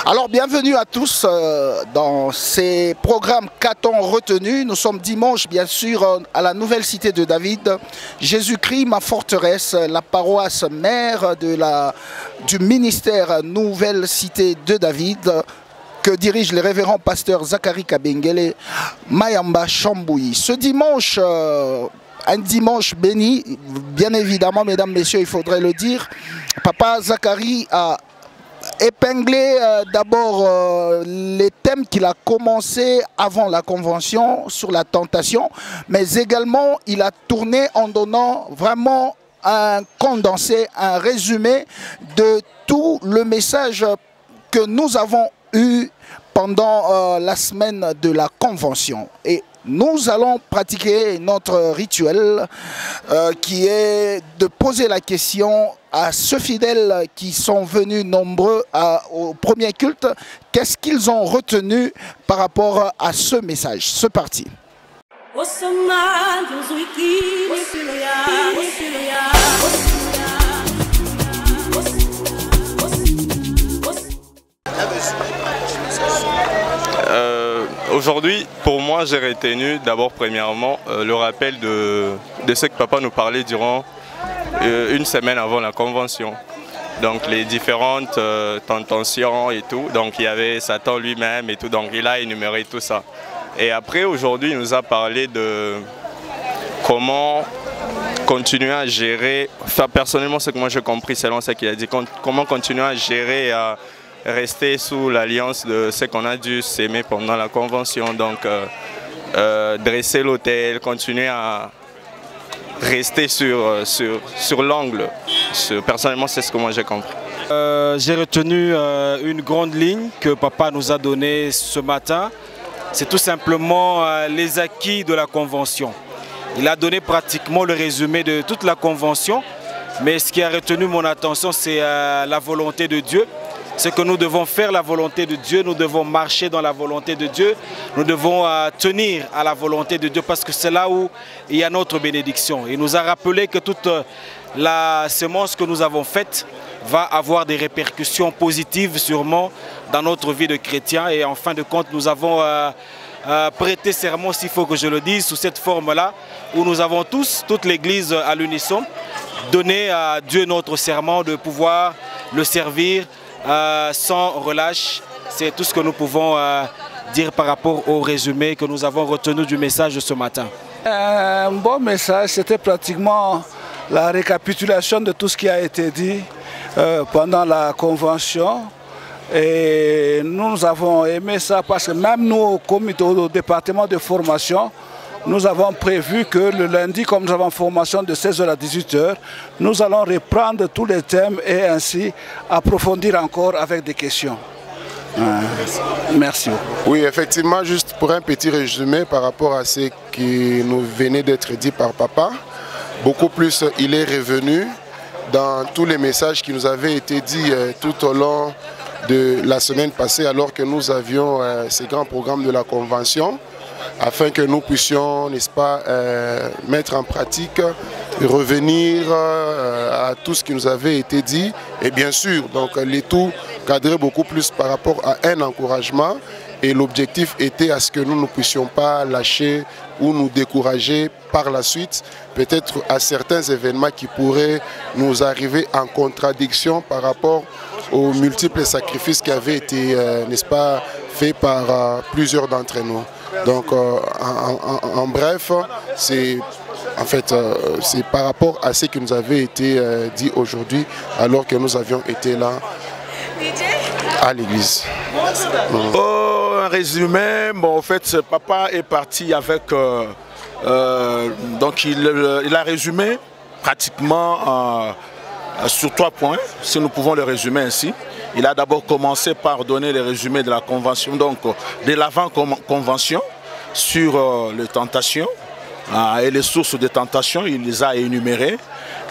Alors bienvenue à tous dans ces programmes qu'a-t-on retenu. Nous sommes dimanche bien sûr à la nouvelle cité de David. Jésus-Christ, ma forteresse, la paroisse mère du ministère Nouvelle Cité de David que dirige le révérend pasteur Zachary Kabengele Mayamba Chambouyi. Ce dimanche, un dimanche béni, bien évidemment mesdames, messieurs, il faudrait le dire, Papa Zachary a épingler d'abord les thèmes qu'il a commencé avant la convention sur la tentation, mais également il a tourné en donnant vraiment un condensé, un résumé de tout le message que nous avons eu pendant la semaine de la convention. Et nous allons pratiquer notre rituel qui est de poser la question à ceux fidèles qui sont venus nombreux au premier culte. Qu'est-ce qu'ils ont retenu par rapport à ce message? C'est parti. Aujourd'hui, pour moi, j'ai retenu d'abord, premièrement, le rappel de ce que Papa nous parlait durant une semaine avant la convention. Donc les différentes tentations et tout. Donc il y avait Satan lui-même et tout. Donc il a énuméré tout ça. Et après, aujourd'hui, il nous a parlé de comment continuer à gérer. Enfin, personnellement, ce que moi j'ai compris selon ce qu'il a dit. Comment continuer à gérer et à rester sous l'alliance de ce qu'on a dû s'aimer pendant la convention. Donc dresser l'autel, continuer à rester sur l'angle. Personnellement, c'est ce que moi j'ai compris. J'ai retenu une grande ligne que Papa nous a donnée ce matin. C'est tout simplement les acquis de la convention. Il a donné pratiquement le résumé de toute la convention. Mais ce qui a retenu mon attention, c'est la volonté de Dieu. C'est que nous devons faire la volonté de Dieu, nous devons marcher dans la volonté de Dieu, nous devons tenir à la volonté de Dieu parce que c'est là où il y a notre bénédiction. Il nous a rappelé que toute la semence que nous avons faite va avoir des répercussions positives sûrement dans notre vie de chrétien. Et en fin de compte, nous avons prêté serment, s'il faut que je le dise, sous cette forme-là, où nous avons tous, toute l'Église à l'unisson, donné à Dieu notre serment de pouvoir le servir sans relâche. C'est tout ce que nous pouvons dire par rapport au résumé que nous avons retenu du message de ce matin. Un bon message, c'était pratiquement la récapitulation de tout ce qui a été dit pendant la convention. Et nous avons aimé ça parce que même nous, au comité, au département de formation, nous avons prévu que le lundi, comme nous avons formation de 16h à 18h, nous allons reprendre tous les thèmes et ainsi approfondir encore avec des questions. Merci. Oui, effectivement, juste pour un petit résumé par rapport à ce qui nous venait d'être dit par Papa, beaucoup plus il est revenu dans tous les messages qui nous avaient été dits tout au long de la semaine passée alors que nous avions ces grands programmes de la Convention, afin que nous puissions, n'est-ce pas, mettre en pratique, revenir à tout ce qui nous avait été dit. Et bien sûr, donc les tout cadrer beaucoup plus par rapport à un encouragement. Et l'objectif était à ce que nous ne puissions pas lâcher ou nous décourager par la suite, peut-être à certains événements qui pourraient nous arriver en contradiction par rapport aux multiples sacrifices qui avaient été, n'est-ce pas, faits par plusieurs d'entre nous. Donc, en bref, c'est en fait, c'est par rapport à ce qui nous avait été dit aujourd'hui, alors que nous avions été là à l'église. Un résumé, bon, en fait, Papa est parti avec... donc, il a résumé pratiquement sur 3 points, si nous pouvons le résumer ainsi. Il a d'abord commencé par donner le résumé de la convention, donc de l'avant-convention sur les tentations et les sources de tentations, il les a énumérées.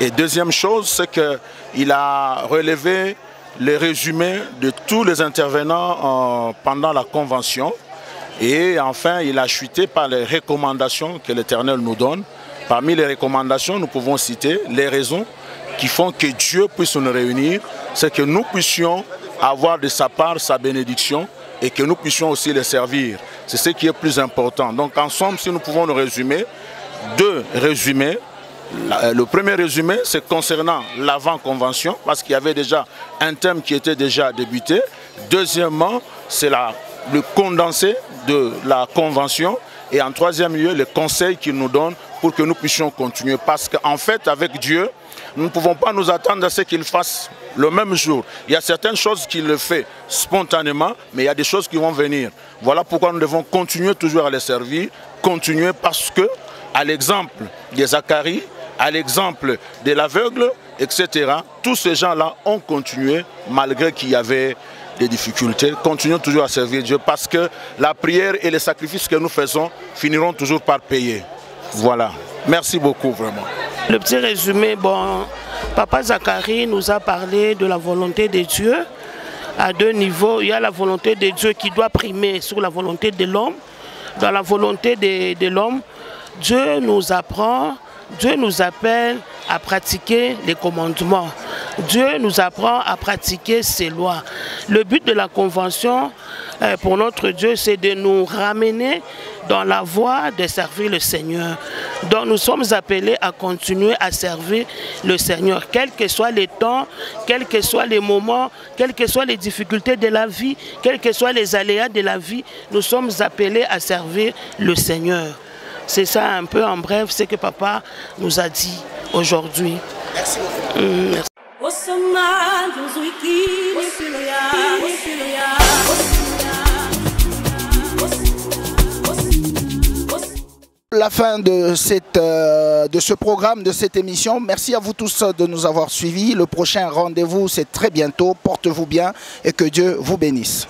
Et deuxième chose, c'est qu'il a relevé le résumé de tous les intervenants pendant la convention Et enfin, il a chuté par les recommandations que l'Éternel nous donne. Parmi les recommandations, nous pouvons citer les raisons qui font que Dieu puisse nous réunir, c'est que nous puissions avoir de sa part sa bénédiction et que nous puissions aussi les servir. C'est ce qui est plus important. Donc en somme, si nous pouvons nous résumer, deux résumés. Le premier résumé, c'est concernant l'avant-convention, parce qu'il y avait déjà un thème qui était déjà débuté. Deuxièmement, c'est le condensé de la convention. Et en troisième lieu, les conseils qu'il nous donne pour que nous puissions continuer. Parce qu'en fait, avec Dieu, nous ne pouvons pas nous attendre à ce qu'il fasse le même jour. Il y a certaines choses qu'il le fait spontanément, mais il y a des choses qui vont venir. Voilà pourquoi nous devons continuer toujours à les servir, continuer parce que, à l'exemple de Zacharie, à l'exemple de l'aveugle, etc., tous ces gens-là ont continué malgré qu'il y avait des difficultés. Continuons toujours à servir Dieu parce que la prière et les sacrifices que nous faisons finiront toujours par payer. Voilà. Merci beaucoup vraiment. Le petit résumé, bon, Papa Zacharie nous a parlé de la volonté de Dieu à deux niveaux. Il y a la volonté de Dieu qui doit primer sur la volonté de l'homme. Dans la volonté de l'homme, Dieu nous apprend, Dieu nous appelle à pratiquer les commandements. Dieu nous apprend à pratiquer ses lois. Le but de la convention pour notre Dieu, c'est de nous ramener dans la voie de servir le Seigneur. Donc nous sommes appelés à continuer à servir le Seigneur, quels que soient les temps, quels que soient les moments, quelles que soient les difficultés de la vie, quels que soient les aléas de la vie, nous sommes appelés à servir le Seigneur. C'est ça un peu en bref ce que Papa nous a dit aujourd'hui. Merci. Merci. La fin de ce programme, de cette émission. Merci à vous tous de nous avoir suivis. Le prochain rendez-vous, c'est très bientôt. Portez-vous bien et que Dieu vous bénisse.